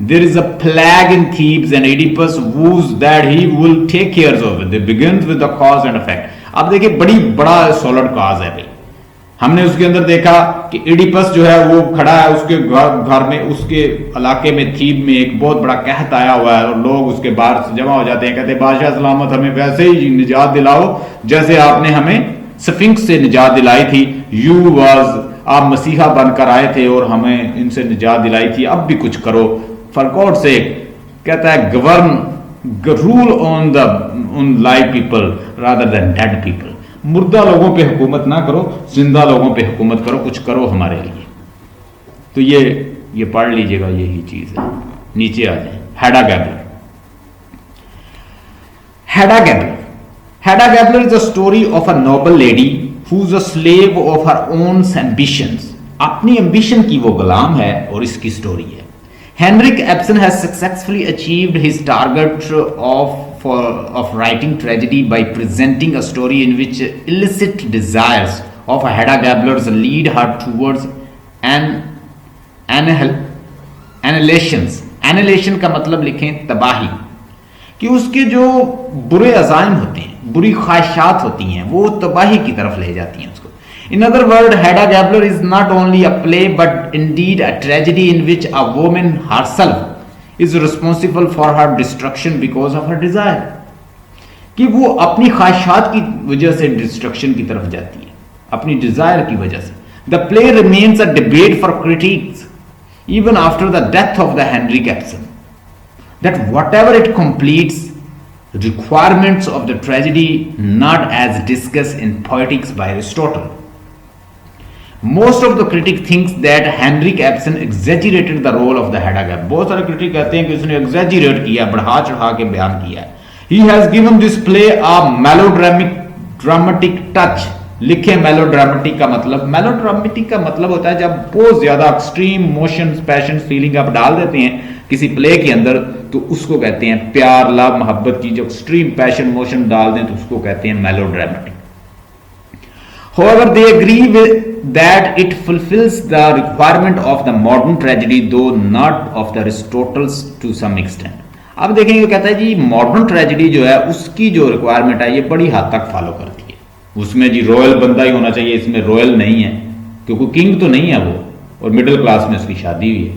There is a plague in Thebes and Oedipus vows that he will take care of it. It begins with the cause and effect. अब देखिए बड़ा solid cause है भाई, हमने उसके अंदर देखा कि इडिपस जो है वो खड़ा है, उसके घर में, उसके इलाके में, थीब में एक बहुत बड़ा कहत आया हुआ है और लोग उसके बाहर से जमा हो जाते हैं, कहते हैं बादशाह सलामत, हमें वैसे ही निजात दिलाओ जैसे आपने हमें स्फिंक्स से निजात दिलाई थी। यू वाज, आप मसीहा बनकर आए थे और हमें इनसे निजात दिलाई थी, अब भी कुछ करो फॉर गॉड सेक। कहता है govern, rule on live people rather than dead people. मुर्दा लोगों पे हुकूमत ना करो, जिंदा लोगों पे हुकूमत करो, कुछ करो हमारे लिए। तो ये पढ़ लीजिएगा, यही चीज है। नीचे आ जाए, Hedda Gabler. Hedda Gabler, Hedda Gabler is a story of a noble lady who is a slave of her own ambitions. अपनी एम्बिशन की वो गुलाम है और इसकी स्टोरी है। Henrik Ibsen has successfully achieved his target of writing tragedy by presenting a story in which illicit desires of Hedda Gabler's lead her towards annihilations. Annihilation का मतलब लिखें तबाही, कि उसके जो बुरे अज़ाइम होते हैं, बुरी ख्वाहिशात होती हैं, वो तबाही की तरफ ले जाती हैं उसको। In other words, Hedda Gabler is not only a play but indeed a tragedy in which a woman herself is responsible for her destruction because of her desire। कि वो अपनी ख्वाहिशात की वजह से डिस्ट्रक्शन की तरफ जाती है, अपनी डिजायर की वजह से। The play remains a debate for critics even after the death of the Henrik Ibsen, that whatever it completes requirements of the tragedy not as discussed in Poetics by Aristotle. Most of the critic thinks that Henrik Ibsen exaggerated the role of the Hedda Gabler. बहुत सारे critic कहते हैं कि उसने exaggerate किया, बढ़ा चढ़ा के बयान किया है। He has given this play a melodramatic touch। लिखे melodramatic का मतलब, melodramatic का मतलब होता है जब बहुत ज्यादा एक्सट्रीम मोशंस, पैशन, फीलिंग आप डाल देते हैं किसी प्ले के अंदर, तो उसको कहते हैं प्यार, लव, मोहब्बत की जो एक्सट्रीम पैशन, मोशन डाल दें तो उसको कहते हैं melodramatic। However, they agree that it fulfills the requirement of the modern tragedy, though not of the Aristotle's to some extent। अब देखेंगे, कहता है जी मॉडर्न ट्रेजेडी जो है उसकी जो रिक्वायरमेंट है ये बड़ी हद तक फॉलो करती है। उसमें जी रॉयल बंदा ही होना चाहिए, इसमें रॉयल नहीं है क्योंकि किंग तो नहीं है वो, और मिडिल क्लास में उसकी शादी हुई है।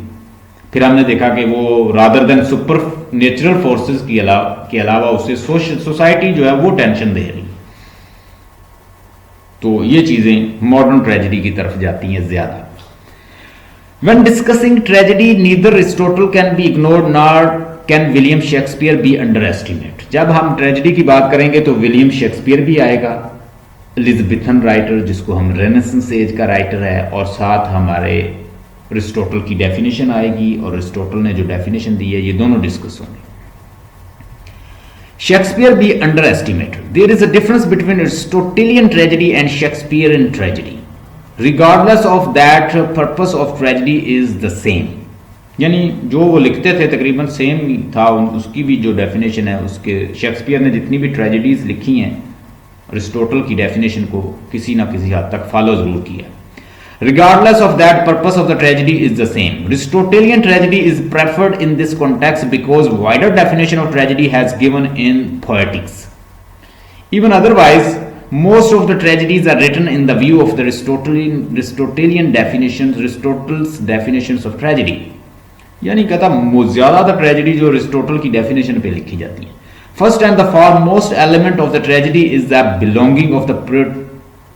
फिर हमने देखा कि वो rather than super natural forces के अलावा उसे सोसाइटी जो है वो टेंशन दे रही है। तो ये चीजें मॉडर्न ट्रेजेडी की तरफ जाती हैं ज्यादा। When discussing tragedy, neither Aristotle can be ignored nor can William Shakespeare be underestimated। जब हम ट्रेजेडी की बात करेंगे तो विलियम शेक्सपियर भी आएगा, एलिजाबेथन राइटर जिसको हम रेनेसेंस एज का राइटर है, और साथ हमारे अरिस्टोटल की डेफिनेशन आएगी, और अरिस्टोटल ने जो डेफिनेशन दी है ये दोनों डिस्कस होंगे। Shakespeare be underestimated। There is a difference between Aristotelian tragedy and Shakespearean tragedy। Regardless of that, purpose of tragedy is the same। यानी जो वो लिखते थे तकरीबन सेम था, उसकी भी जो डेफिनेशन है, उसके शेक्सपियर ने जितनी भी ट्रेजेडीज लिखी हैं अरिस्टोटल की डेफिनेशन को किसी ना किसी हद तक फॉलो जरूर किया। Regardless of that, purpose of the tragedy is the same। Aristotelian tragedy is preferred in this context because wider definition of tragedy has given in Poetics। Even otherwise, most of the tragedies are written in the view of the Aristotelian definitions, Aristotle's definitions of tragedy। यानी कहता ज्यादातर tragedy जो Aristotle की definition पे लिखी जाती है। First and the foremost element of the tragedy is the belonging of the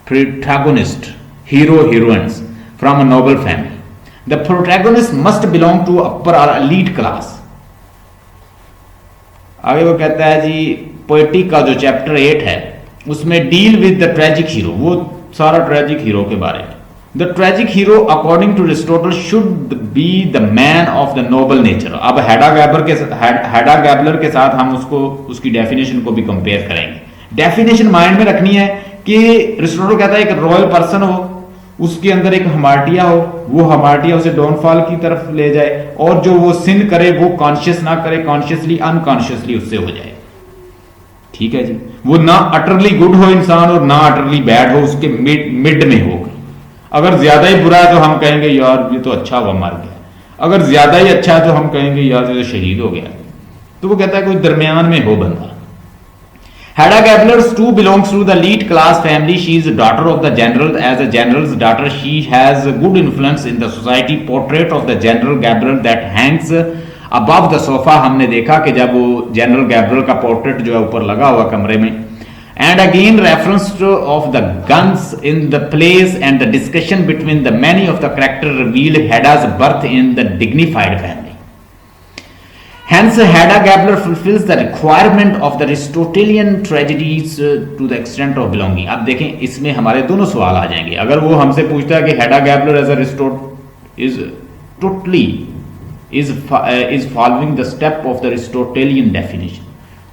protagonist, hero heroines from a noble family। The protagonist must belong to upper or elite class। आगे वो कहता है जी poetic का जो चैप्टर 8 है उसमें deal with the tragic hero, वो सारा ट्रेजिक हीरो के बारे में। The tragic hero according to Aristotle should be the man of the noble nature. अब हेडा गैबलर के साथ हम उसकी डेफिनेशन को भी कंपेयर करेंगे। डेफिनेशन माइंड में रखनी है कि अरिस्टोटल कहता है एक रॉयल पर्सन हो, उसके अंदर एक हमार्टिया हो, वो हमार्टिया उसे डाउनफॉल की तरफ ले जाए, और जो वो सिन करे वो कॉन्शियस ना करे, कॉन्शियसली अनकॉन्शियसली उससे हो जाए। ठीक है जी, वो ना अटरली गुड हो इंसान और ना अटरली बैड हो, उसके मिड में हो। अगर ज्यादा ही बुरा है तो हम कहेंगे यार ये तो अच्छा हुआ मार गया, अगर ज्यादा ही अच्छा है तो हम कहेंगे यार ये तो शहीद हो गया। तो वो कहता है कोई दरमियान में हो बंदा। Hedda Gabler too belongs to the elite class family. She is a daughter of the general. As a general's daughter, she has a good influence in the society. Portrait of the General Gabler that hangs above the sofa. हमने देखा कि जब वो general Gabriel का portrait जो है ऊपर लगा हुआ कमरे में. And again reference of the guns in the plays and the discussion between the many of the characters revealed Hedda's birth in the dignified family. Hence, Hedda Gabler fulfills the requirement of the Aristotelian tragedies to the extent of belonging. अब देखें इसमें हमारे दोनों सवाल आ जाएंगे. अगर वो हमसे पूछता है कि Hedda Gabler as a is totally is following the step of the Aristotelian definition,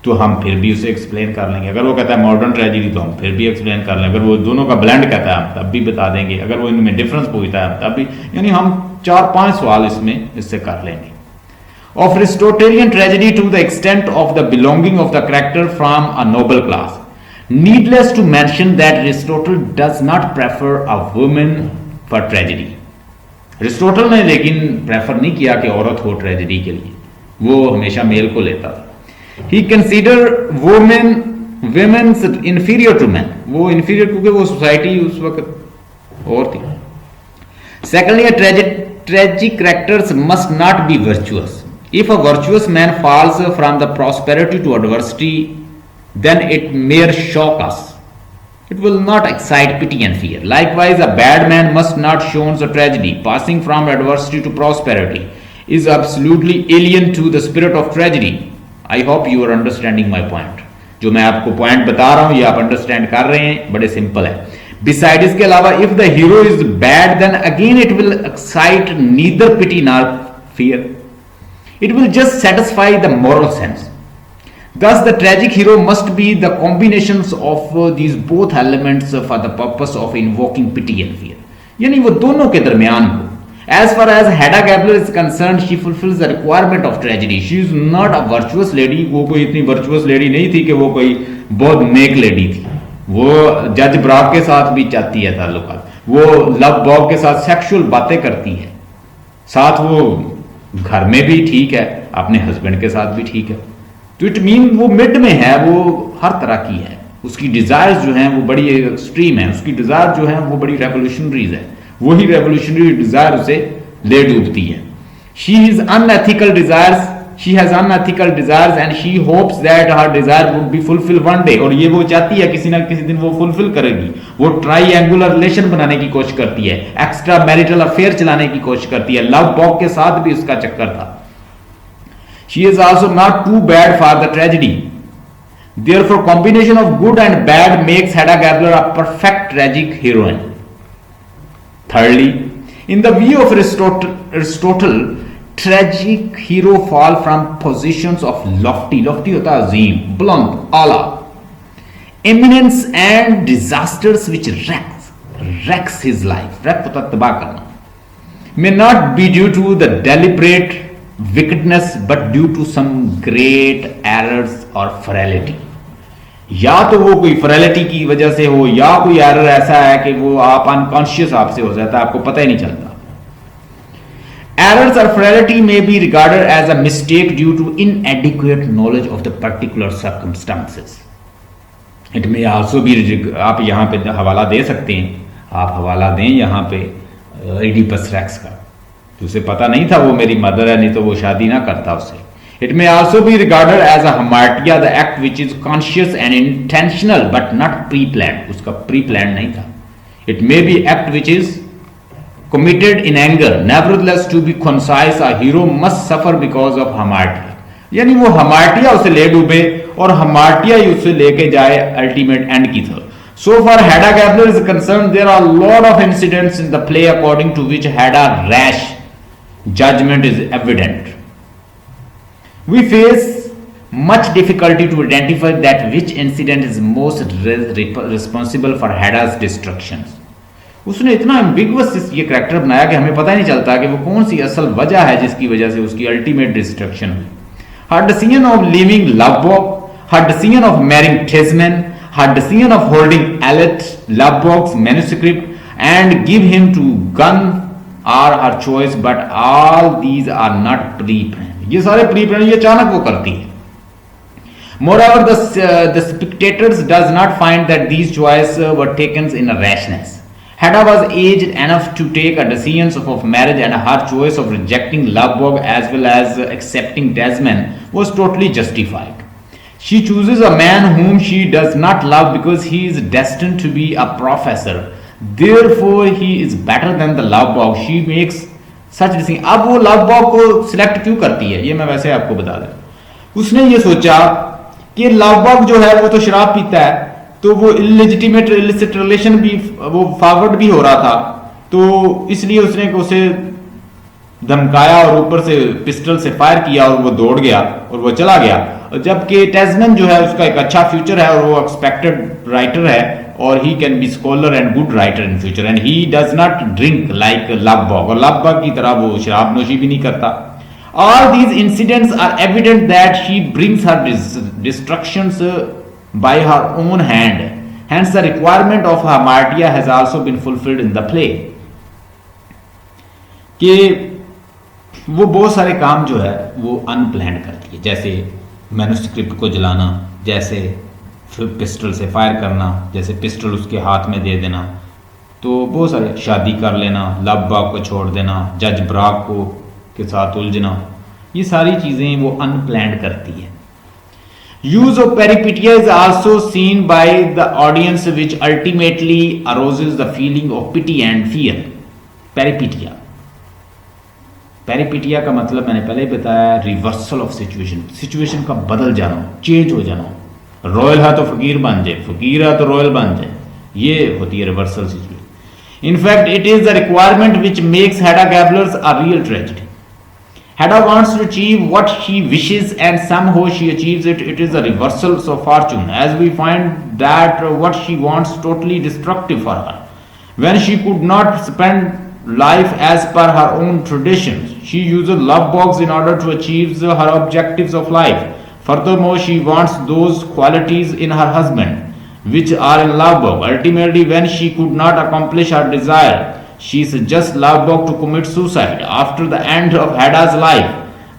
तो हम फिर भी उसे एक्सप्लेन कर लेंगे. अगर वो कहता है मॉडर्न ट्रेजेडी तो हम फिर भी एक्सप्लेन कर लेंगे. अगर वो दोनों का ब्लेंड कहता है हम तब भी बता देंगे. अगर वो इनमें डिफरेंस पूछता है तब भी, यानी हम 4-5 सवाल इसमें इससे कर लेंगे. Of Aristotelian tragedy to the extent of the belonging of the character from a noble class. Needless to mention that Aristotle does not prefer a woman for tragedy. Aristotle ने लेकिन प्रेफर नहीं किया कि औरत हो ट्रेजेडी के लिए, वो हमेशा मेल को लेता था. He considered women inferior to men. वो inferior क्योंकि वो सोसाइटी उस वक्त और थी. Secondly, a tragic characters must not be virtuous. If a virtuous man falls from the prosperity to adversity, then it may shock us. It will not excite pity and fear. Likewise, a bad man must not show a tragedy. Passing from adversity to prosperity is absolutely alien to the spirit of tragedy. I hope you are understanding my point. जो मैं आपको point बता रहा हूं ये आप understand कर रहे हैं, बड़े सिंपल है. Besides इसके अलावा if the hero is bad, then again it will excite neither pity nor fear. It will just satisfy the moral sense. Thus, the tragic hero must be the combinations of these both elements for the purpose of invoking pity and fear. यानी वो दोनों के दरमियान हो. As far as Hedda Gabler is concerned, she fulfills the requirement of tragedy. She is not a virtuous lady. वो कोई इतनी virtuous lady नहीं थी कि वो कोई बहुत नेक lady थी. वो जज ब्राक के साथ भी चाहती है ताल्लुकात. वो लव बॉब के साथ सेक्सुअल बातें करती है. साथ वो घर में भी ठीक है, अपने हस्बैंड के साथ भी ठीक है. तो इट मीन वो मिड में है, वो हर तरह की है. उसकी डिजायर्स जो हैं वो बड़ी एक्सट्रीम है. उसकी डिजायर जो है वो बड़ी रेवोल्यूशनरीज है. वही रेवोल्यूशनरी डिजायर उसे ले डूबती है. She is unethical desires, she has unethical desires and she hopes that her desire would be fulfil one day. और ये वो चाहती है किसी ना किसी दिन वो फुलफिल करेगी. वो ट्राइएंगुलर रिलेशन बनाने की कोशिश करती है, एक्स्ट्रा मैरिटल अफेयर चलाने की कोशिश करती है. लव बॉब के साथ भी उसका चक्कर था. She is also not too bad for the tragedy. Therefore, combination of good and bad makes Hedda Gabler a perfect tragic heroine. Thirdly, in the view of Aristotle, tragic hero fall from positions of lofty होता है अजीम, बुलंद, आला, eminence and disasters which wrecks his life. wreck होता तबाह करना. May not be due to the deliberate wickedness but due to some great errors or frailty. या तो वो कोई फ्रेलिटी की वजह से हो या कोई एरर ऐसा है कि वो आप अनकॉन्शियस आपसे हो जाता है, आपको पता ही नहीं चलता. Errors or frailty may be regarded as a mistake due to inadequate knowledge of the particular circumstances. It may also be, आप यहाँ पे हवाला दे सकते हैं, आप हवाला दें यहाँ पे एडिपस रेक्स का. तो उसे पता नहीं था वो मेरी मदर है, नहीं तो वो शादी ना करता उससे. It may also be regarded as a hamartia, the act which is conscious and intentional but not pre-planned. उसका pre-planned नहीं था. It may be act which is committed in anger. Nevertheless, to be concise, a hero must suffer because of hamartia. यानी वो hamartia उसे ले डूबे और hamartia ही उसे लेके जाए ultimate end की तरफ. So far, Hedda Gabler is concerned, there are a lot of incidents in the play according to which Hedda's rash judgment is evident. We face much difficulty to identify that which incident is most responsible for Hedda's destructions. उसने इतना ambiguous ये character बनाया कि हमें पता ही नहीं चलता कि वो कौन सी असल वजह है जिसकी वजह से उसकी अल्टीमेट डिस्ट्रक्शन हुई. Her decision of leaving Lovebob, her decision of marrying Tisman, her decision of holding Lovebob's manuscript and give him to Gunn are her choice, but all these are not pre-planned. ये सारे pre plan ये अचानक वो करती है. Moreover, the spectators does not find that these choices were taken in a rashness. Hedda was aged enough to take a decision of marriage, and her choice of rejecting Lovborg as well as accepting Desmond was totally justified. She chooses a man whom she does not love because he is destined to be a professor. Therefore, he is better than the Lovborg. She makes such decision. अब वो Lovborg को select क्यों करती है, ये मैं वैसे आपको बता दूं. उसने ये सोचा कि Lovborg जो है वो तो शराब पीता है, तो वो इलिजिटिमेट इलिसिट रिलेशन भी वो फॉरवर्ड भी हो रहा था, तो इसलिए उसने उसे धमकाया और ऊपर से पिस्टल से फायर किया और वो दौड़ गया और वो चला गया. और जबकि टेस्मन जो है उसका एक अच्छा फ्यूचर है और वो एक्सपेक्टेड राइटर है और he can be scholar and good writer in future, and he does not drink like Lovborg, और Lovborg की तरह वो शराब नोशी भी नहीं करता. All these incidents are evident that she brings her destructions by her own hand. Hence, the requirement of hamartia has also been fulfilled in the play. कि वो बहुत सारे काम जो है वो अनप्लान करती है, जैसे मैन्युस्क्रिप्ट को जलाना, जैसे पिस्टल से फायर करना, जैसे पिस्टल उसके हाथ में दे देना, तो बहुत सारे शादी कर लेना, Lovborg को छोड़ देना, जज ब्राग को के साथ उलझना, ये सारी चीजें वो अनप्लान्ड करती है. Use of peripeteia is also seen by the audience which ultimately arouses the feeling of pity and fear. Peripeteia, peripeteia का मतलब मैंने पहले ही बताया, रिवर्सल ऑफ सिचुएशन, सिचुएशन का बदल जाना, चेंज हो जाना. रॉयल है तो फकीर बन जाए, फकीर है तो रॉयल बन जाए, ये होती है reversal situation. In fact it is the requirement which makes Hedda Gabler's a real tragedy. Hedda wants to achieve what she wishes and somehow she achieves it. It is a reversal of fortune, as we find that what she wants totally destructive for her. When she could not spend life as per her own traditions, she uses Lovborg in order to achieve her objectives of life. Furthermore, she wants those qualities in her husband which are in Lovborg. Ultimately, when she could not accomplish her desire, she suggests Lovborg to commit suicide. After the end of Hedda's life,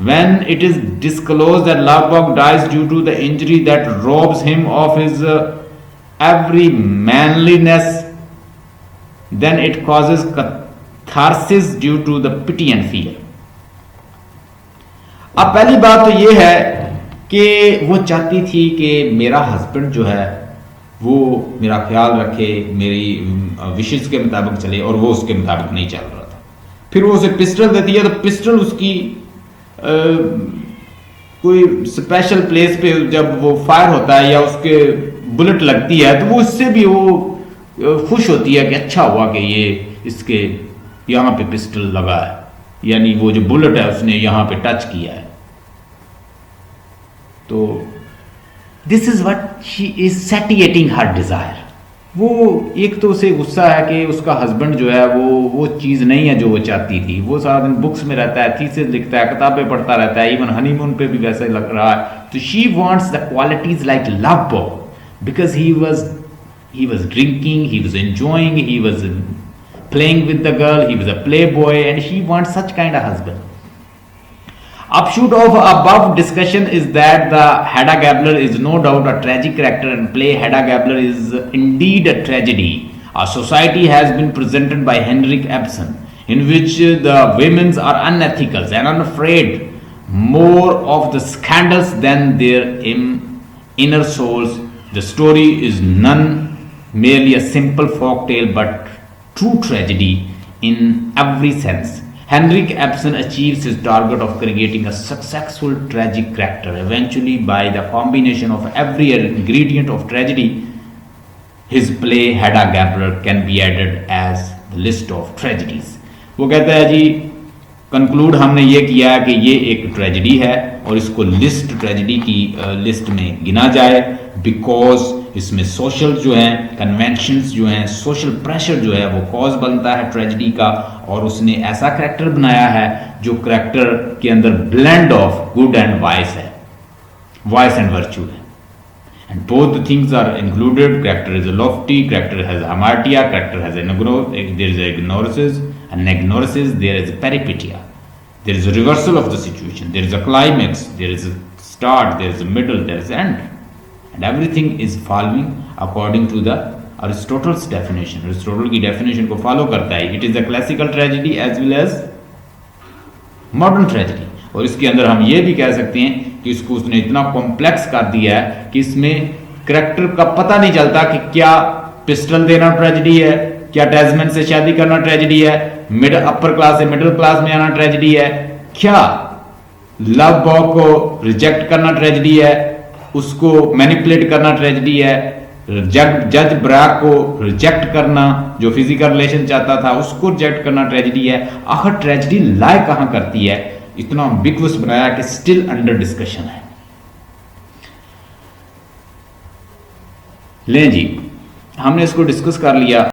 when it is disclosed that Lovborg dies due to the injury that robs him of his every manliness, then it causes catharsis due to the pity and fear. अब पहली बात तो ये है कि वो चाहती थी कि मेरा हस्बैंड जो है वो मेरा ख्याल रखे, मेरी विशेष के मुताबिक चले, और वो उसके मुताबिक नहीं चल रहा था. फिर वो उसे पिस्टल देती है, तो पिस्टल उसकी कोई स्पेशल प्लेस पे जब वो फायर होता है या उसके बुलेट लगती है, तो वो उससे भी वो खुश होती है कि अच्छा हुआ कि ये इसके यहाँ पे पिस्टल लगा है, यानी वो जो बुलेट है उसने यहाँ पे टच किया है. तो this is what she is satiating her desire. वो एक तो उसे गुस्सा है कि उसका हस्बैंड जो है वो चीज़ नहीं है जो वो चाहती थी. वो सारा दिन बुक्स में रहता है, थीसिस लिखता है, किताबें पढ़ता रहता है, इवन हनीमून पे भी वैसे लग रहा है. तो she wants the qualities like Lovborg because he was drinking, he was enjoying, he was playing with the girl, he was a playboy, and she wants such kind of husband. Upshoot of above discussion is that the Hedda Gabler is no doubt a tragic character, and play Hedda Gabler is indeed a tragedy. A society has been presented by Henrik Ibsen in which the women are unethical and unafraid more of the scandals than their inner souls. The story is none merely a simple folk tale but true tragedy in every sense. Henrik Ibsen achieves his target of creating a successful tragic character. Eventually, by the combination of every ingredient of tragedy, his play Hedda Gabler can be added as the list of tragedies. वो कहता है जी, conclude हमने ये किया कि ये एक tragedy है और इसको लिस्ट ट्रेजेडी की लिस्ट में गिना जाए, बिकॉज इसमें सोशल जो है कन्वेंशंस जो हैं, सोशल प्रेशर जो है वो कॉज बनता है ट्रेजेडी का, और उसने ऐसा करेक्टर बनाया है जो करेक्टर के अंदर blend of good and vice है, वाइस एंड वर्च्यू है. And both the things are included. Character is a lofty, character has hamartia, character has there is a ignoraces, and ignoraces there is a peripetia. There is a reversal of the situation. There is a climax. There is a start, there's a middle, there's end, and everything is following according to the Aristotle's definition. Aristotle की definition को follow करता है. It is a classical tragedy as well as modern tragedy. और इसके अंदर हम ये भी कह सकते हैं कि इसको उसने इतना कॉम्प्लेक्स कर दिया है कि इसमें करेक्टर का पता नहीं चलता कि क्या पिस्टल देना ट्रेजेडी है, क्या डेजमंड से शादी करना ट्रेजेडी है, मिडिल अपर क्लास से मिडिल क्लास में आना ट्रेजेडी है, क्या लव बॉय को रिजेक्ट करना ट्रेजेडी है, उसको मैनिपुलेट करना ट्रेजेडी है, जज ब्रैक को रिजेक्ट करना, जो फिजिकल रिलेशन चाहता था उसको रिजेक्ट करना ट्रेजेडी है. आखिर ट्रेजेडी लाई कहां करती है, इतना बिगवस बनाया कि स्टिल अंडर डिस्कशन है. लें जी, हमने इसको डिस्कस कर लिया.